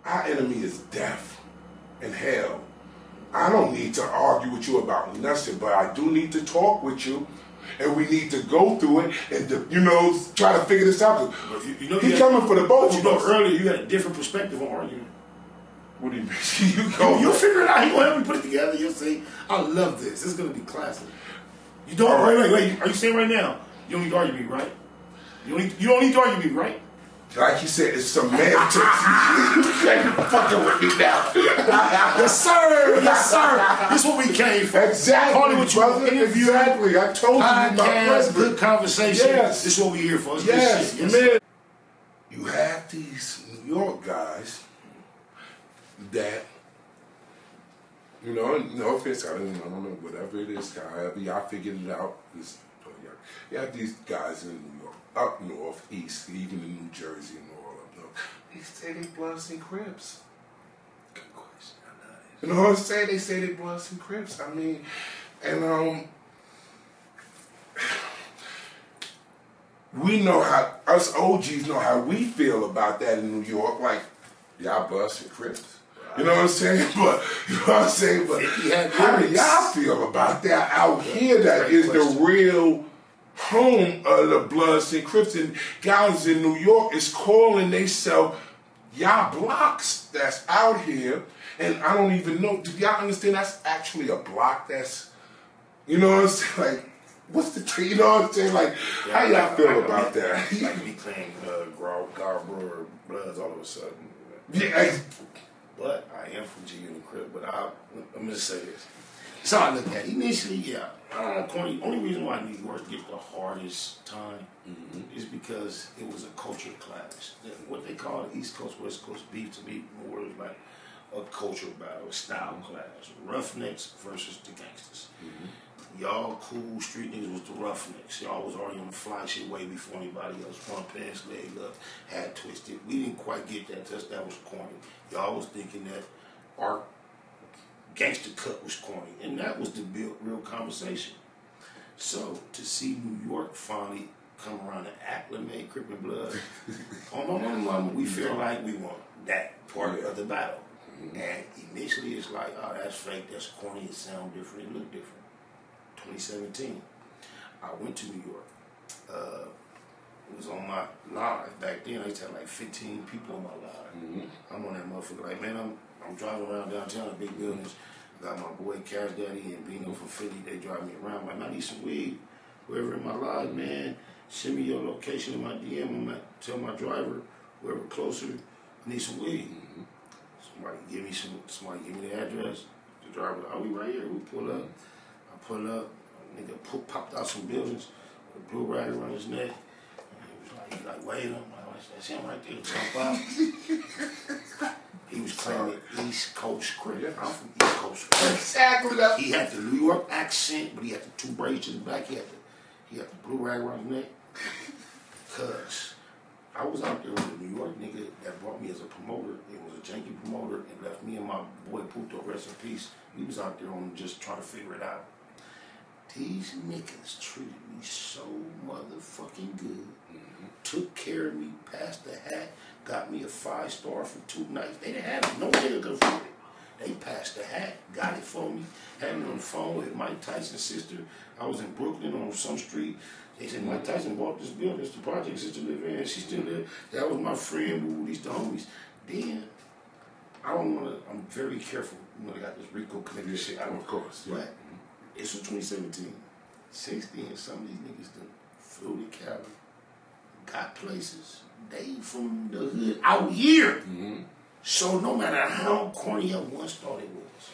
Our enemy is death and hell. I don't need to argue with you about nothing, but I do need to talk with you, and we need to go through it and try to figure this out. He's coming for the both of us. Earlier, you had a different perspective on arguing. What do you mean? You'll figure it out. You'll help me put it together. You'll see. I love this. This is gonna be classic. You don't. Wait. Are you saying right now? You don't need to argue me, right? You don't need to argue me, right? Like you said, it's semantics. You're fucking with me now. Yes, sir. Yes, sir. This is what we came for. Exactly, brother. Exactly. I told you podcast, good conversation. Yes. This is what we're here for. Yes, man. You have these New York guys that, no offense, I don't know, whatever it is, however y'all figured it out. You have these guys in New York, up north, east, even in New Jersey and all up north. They say they Bloods and Crips. Good question. I know it. You know what I'm saying? They say they Bloods and Crips. I mean, and we know how, us OGs know how we feel about that in New York. Like, y'all Bloods and Crips. You know what I'm saying? But how do y'all feel about that out here? That is the real home of the Bloods and Crips, and guys in New York is calling themselves y'all blocks that's out here, and I don't even know. Do y'all understand that's actually a block? That's, you know what I'm saying? Like, what's the, you know what I'm saying? Like, how y'all feel about that? Like me playing Garborough Bloods all of a sudden. Yeah. But I am from G Unit Crip, but I'm going to say this. So I look at it. Initially, yeah. Corny. Only reason why New York gets the hardest time is because it was a culture clash. What they call the East Coast, West Coast beef to me more is like a cultural battle, a style clash. Roughnecks versus the gangsters. Y'all cool street niggas was the roughnecks. Y'all was already on the fly shit way before anybody else. Front pants, leg up, hat twisted. We didn't quite get that. That was corny. Y'all was thinking that our gangster cut was corny, and that was the real conversation. So to see New York finally come around and acclimate Crip and Blood, on my mama, we feel like we want that part of the battle. And initially it's like, oh, that's fake, that's corny, it sound different, it look different. 2017, I went to New York. It was on my live back then. I used to have like 15 people on my live. I'm on that motherfucker like, man, I'm driving around downtown in big buildings. I got my boy Cash Daddy and Bino from Philly. They drive me around. I'm like, I need some weed. Whoever in my live, man, send me your location in my DM. I'm gonna tell my driver, whoever closer, I need some weed. Somebody give me the address. The driver, oh, we right here. We pull up. I pull up. A nigga popped out some buildings with a blue rag around his neck. And he was like, wait. I'm like, that's him right there. Jump out. He was claiming East Coast Crip. I'm from East Coast Crip. Exactly that. He had the New York accent, but he had the two braids to the back. He had the blue rag around his neck. Cause I was out there with a New York nigga that brought me as a promoter. It was a janky promoter and left me and my boy Puto, rest in peace. We was out there on just trying to figure it out. These niggas treated me so motherfucking good. Took care of me, passed the hat, got me a 5-star for 2 nights. They didn't have it. No nigga could afford it. They passed the hat, got it for me, had me on the phone with Mike Tyson's sister. I was in Brooklyn on some street. They said, Mike Tyson bought this building, it's the project sister live in, she still there. That was my friend, these the homies. Then, I'm very careful. You know, they got this RICO connected shit. Of course. Yeah. But it's from 2017. 60 and some of these niggas done flew to Cali, got places. They from the hood out here. So no matter how corny I once thought it was,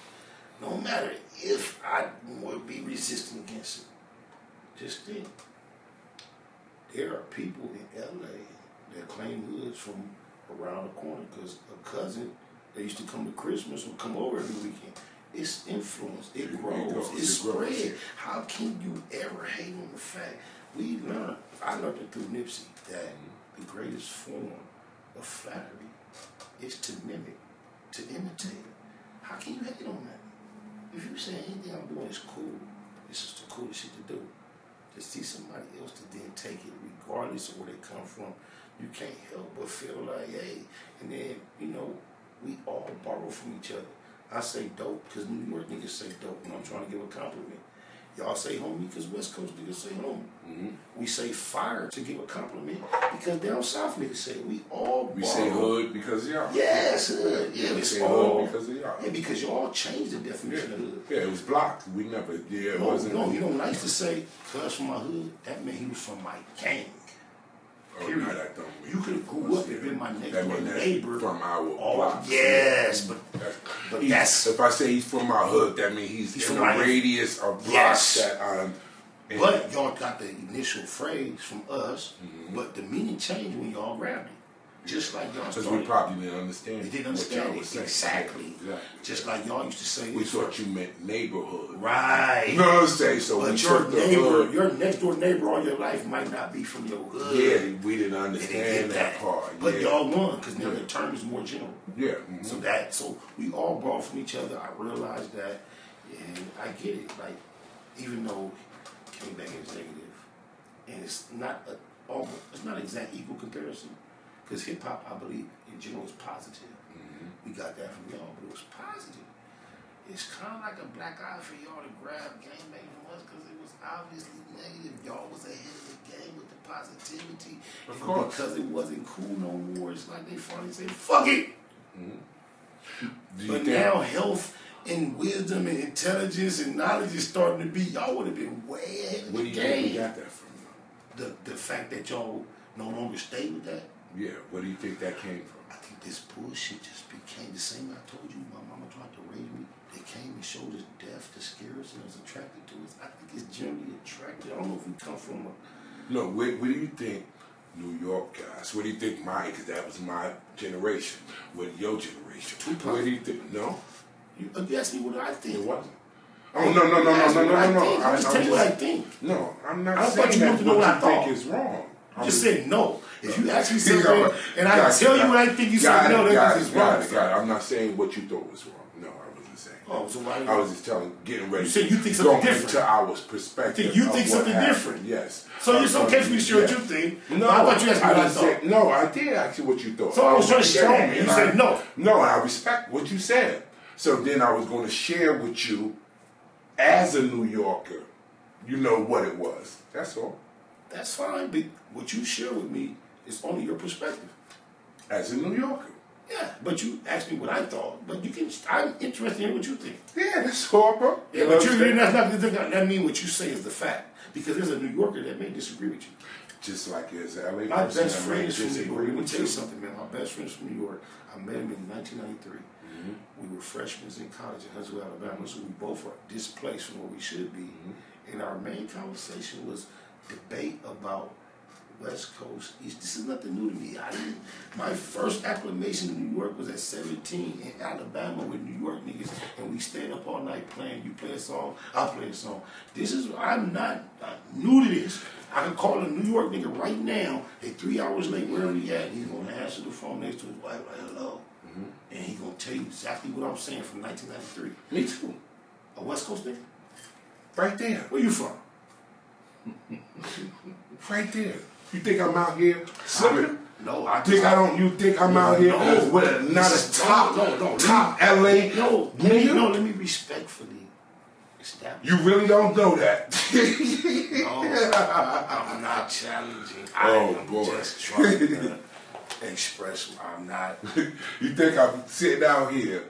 no matter if I would be resistant against it, just think, there are people in LA that claim hoods from around the corner because a cousin that used to come to Christmas would come over every weekend. It's influence, it grows, it spreads. How can you ever hate on the fact? I learned it through Nipsey, that the greatest form of flattery is to mimic, to imitate. How can you hate on that? If you say anything I'm doing is cool, this is the coolest shit to do. To see somebody else to then take it, regardless of where they come from, you can't help but feel like, hey, and then, we all borrow from each other. I say dope because New York niggas say dope when I'm trying to give a compliment. Y'all say homie because West Coast niggas say homie. Mm-hmm. We say fire to give a compliment because down south niggas say it. We all borrow. We say hood because of y'all. Yes, hood. Yeah, we it's say all hood because of y'all. Yeah, because y'all changed the definition of hood. Yeah, it was blocked. We never. Yeah, it wasn't. No, you know when I used to say cuz from my hood, that meant he was from my gang. Period. No, that don't mean you could have grew up and been my next door neighbor from our block. Yes, but that's if I say he's from my hood, that means he's in a radius of blocks that I'm. But y'all got the initial phrase from us, but the meaning changed when y'all grabbed it. Just like y'all started. Because we probably didn't understand. We didn't understand it. Exactly. Just like y'all used to say. We thought you meant neighborhood. Right. You know what I'm saying? So but your neighbor, your next door neighbor all your life might not be from your hood. Yeah, we didn't understand that part. But y'all won because now the term is more general. Yeah. Mm-hmm. So we all borrow from each other. I realized that, and I get it. Like, even though came back as negative, and it's not it's not exact equal comparison. Because hip hop, I believe, in general, is positive. Mm-hmm. We got that from y'all, but it was positive. It's kind of like a black eye for y'all to grab game bang from us because it was obviously negative. Y'all was ahead of the game with the positivity. Of course. Because it wasn't cool no more, it's like they finally say, fuck it! Mm-hmm. But now health and wisdom and intelligence and knowledge is starting to be, y'all would have been way ahead of the game. Where do you think we got that from? The fact that y'all no longer stay with that. Yeah, where do you think that came from? I think this bullshit just became the same. I told you, my mama tried to raise me. They came and showed us death to scare us and was attracted to us. I think it's generally attracted. I don't know if we come from a... No, where do you think New York guys, where do you think mine, because that was my generation, with your generation. Where do you think, no? You asked me what I think. It wasn't. Oh, no. I'm just telling you what I think. No, I'm not I saying thought you that to know what I think thought. is wrong. I just said no. If you ask me something and I tell you what I think, you say no, that is wrong. I'm not saying what you thought was wrong. No, I wasn't saying. Oh, so why? I was just getting ready. You said you think something different. Into our perspective. You think something different. Yes. So it's okay for you to share what you think. No, I thought you asked me what I thought. No, I did ask you what you thought. So I was trying to share it. You said no. No, I respect what you said. So then I was going to share with you, as a New Yorker, you know what it was. That's all. That's fine, but what you share with me is only your perspective. As a New Yorker. Yeah, but you asked me what I thought. But you can. I'm interested in what you think. Yeah, that's all, bro. Yeah, but that's not that mean what you say is the fact. Because there's a New Yorker that may disagree with you. Just like there's an LA my person best friend is from New York. Let me tell you too. something, man. My best friend is from New York. I met him in 1993. Mm-hmm. We were freshmen in college in Huntsville, Alabama, so we both were displaced from where we should be. Mm-hmm. And our main conversation was debate about West Coast, East. This is nothing new to me. My first acclimation in New York was at 17 in Alabama with New York niggas, and we stayed up all night playing. You play a song, I'll play a song. I'm not new to this. I can call a New York nigga right now, at 3 hours late, wherever he at, and he's gonna answer the phone next to his wife, like, hello. Mm-hmm. And he's gonna tell you exactly what I'm saying from 1993. Me too. A West Coast nigga? Right there. Where you from? Right there. You think I'm out here slipping? No, You think I'm out here with not a top LA? Let me respectfully establish. You really don't know that. No, I'm not challenging. I'm just trying to express I'm not. You think I'm sitting out here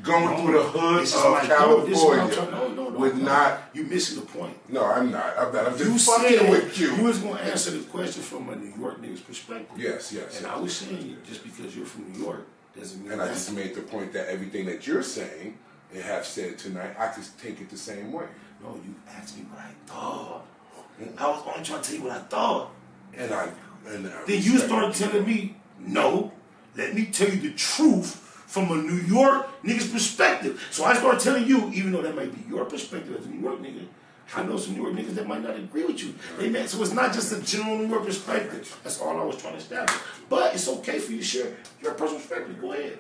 going through the hood of California with not... You missing the point. No, I'm not. I'm just fucking with you. You was going to answer the question from a New York nigga's perspective. Yes. And I was saying, just because you're from New York doesn't mean... And I just made the point that everything that you're saying and have said tonight, I just take it the same way. No, you asked me what I thought. I was only trying to tell you what I thought. And then you started telling me, no, let me tell you the truth from a New York nigga's perspective. So I started telling you, even though that might be your perspective as a New York nigga, I know some New York niggas that might not agree with you. So it's not just a general New York perspective. That's all I was trying to establish. But it's okay for you to share your personal perspective. Go ahead.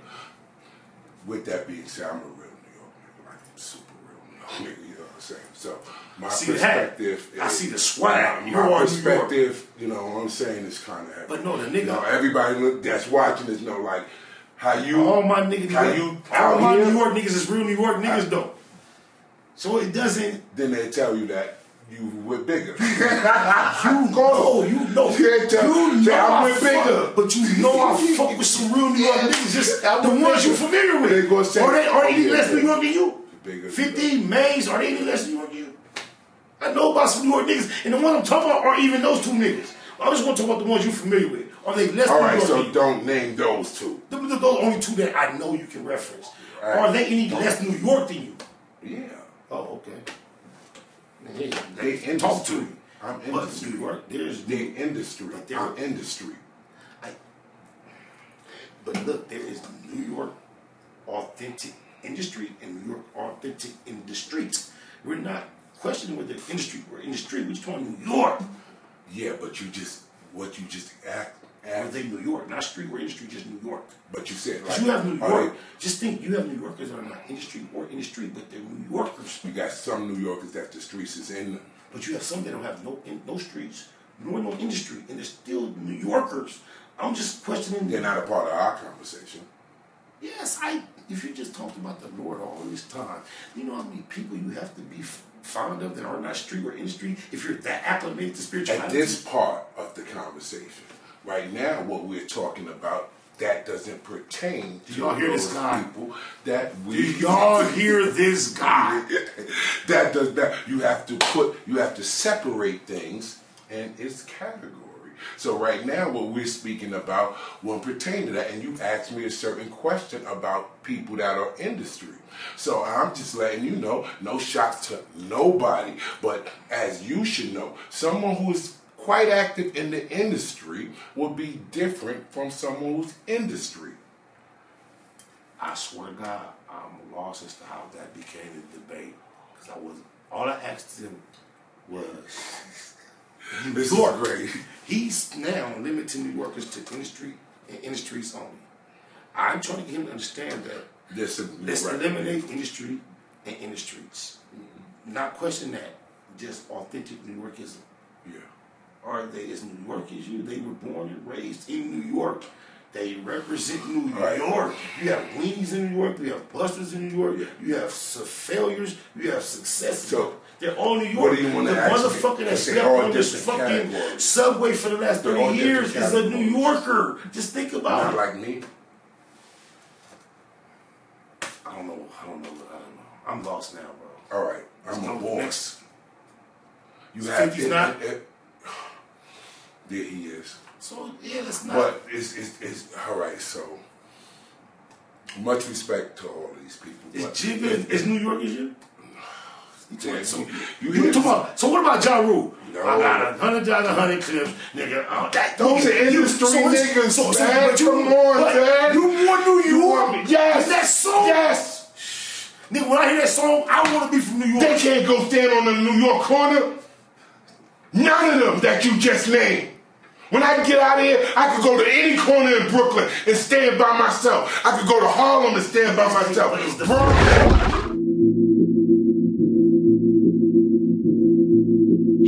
With that being said, I'm a real New York nigga. Like, I'm super real New York nigga, you know what I'm saying? So my perspective is... I see the swag. My perspective, you know what I'm saying, is kind of... But no, the nigga... You know, everybody that's watching this know, like, All my niggas, all my New York niggas is real New York niggas though. So it doesn't. Then they tell you that you with Bigga. You know. You know I went Bigga. But you know I fuck with some real New York niggas, just the ones you familiar with. They gonna say, are they any less New York than you? Bigga, 15 Mays, are they any less New York than you? I know about some New York niggas, and the one I'm talking about aren't even those two niggas. I just want to talk about the ones you familiar with. Are they less New York? Alright, so don't name those two. Those are only two that I know you can reference. Right. Are they any less New York than you? Yeah. Oh, okay. They talk to me. I'm but industry. New York, there's the industry. I'm industry. But look, there is New York authentic industry and New York authentic in the streets. We're not questioning with the industry. We're in the street. We're just talking New York. Yeah, but you just act. Are they New York? Not street or industry, just New York. But you said like, you have New York. Just think, you have New Yorkers that are not industry or in the street, but they're New Yorkers. You got some New Yorkers that the streets is in them. But you have some that don't have no streets, nor no industry, and they're still New Yorkers. I'm just questioning. They're not a part of our conversation. Yes, if you just talked about the Lord all this time, you know how many people you have to be fond of that are not street or industry if you're that acclimated to spirituality? At this part of the conversation, right now, what we're talking about, that doesn't pertain to y'all hear this guy? People that we. Do y'all hear this guy? That does that. You have to separate things in its category. So right now, what we're speaking about won't pertain to that. And you asked me a certain question about people that are industry. So I'm just letting you know, no shots to nobody. But as you should know, someone who is quite active in the industry will be different from someone who's industry. I swear to God, I'm lost as to how that became a debate. Because all I asked him was, this is great. He's now limiting New Yorkers to industry and industries only. I'm trying to get him to understand that let's eliminate industry and industries. Not question that, just authentic New Yorkism. Yeah. Are they as New York as you? They were born and raised in New York. They represent New York. You have weenies in New York. You have busters in New York. You have failures. You have successes. So, they're all New York. What do you want to the motherfucker that slept on this fucking subway for the last 30 years is a New Yorker. Just think about Not it. like me. I don't know. I'm lost now, bro. All right. I'm a boss. You so have he's not. Yeah, he is. So yeah, that's not. But it's all right. So much respect to all these people. Is Jimmy as New York as you? Yeah, so what about Ja Rule? No. I got 100 clips, nigga. Those are industry niggas, man. Come on, man. You more New York? Yes. And that song? Yes. Nigga, when I hear that song, I want to be from New York. They can't go stand on the New York corner. None of them that you just named. When I get out of here, I could go to any corner in Brooklyn and stand by myself. I could go to Harlem and stand by myself. Bro.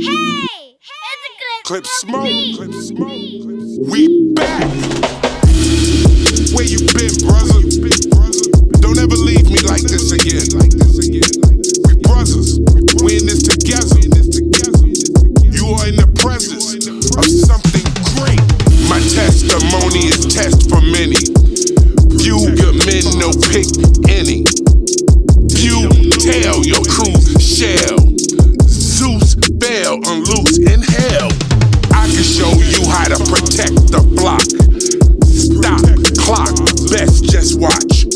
Hey, Clip smoke. We back. Where you been, brother? Don't ever leave me like this again. We brothers. We in this together. You are in the presence of something great. My testimony is test for many. Few good men, no pick any. Few tell your crew shell. Zeus fell unloose in hell. I can show you how to protect the flock. Stop, clock, best just watch.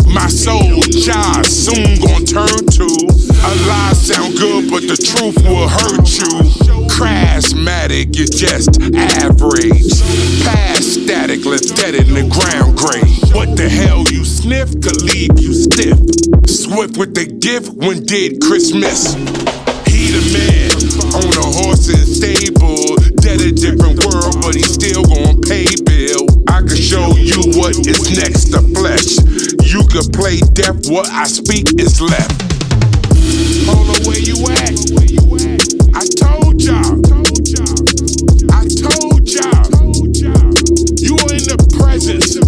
My soul child soon gon' turn to a lie sound good, but the truth will hurt you. Charismatic, you're just average. Past static, left dead in the ground grave. What the hell you sniff could leave you stiff. Swift with the gift when did Christmas. He the man on a horse in stable. Dead a different world, but he still gon' pay bill. I can show you what is next to flesh. You could play deaf, what I speak is left. Hold on, where you at? I told y'all. You are in the presence of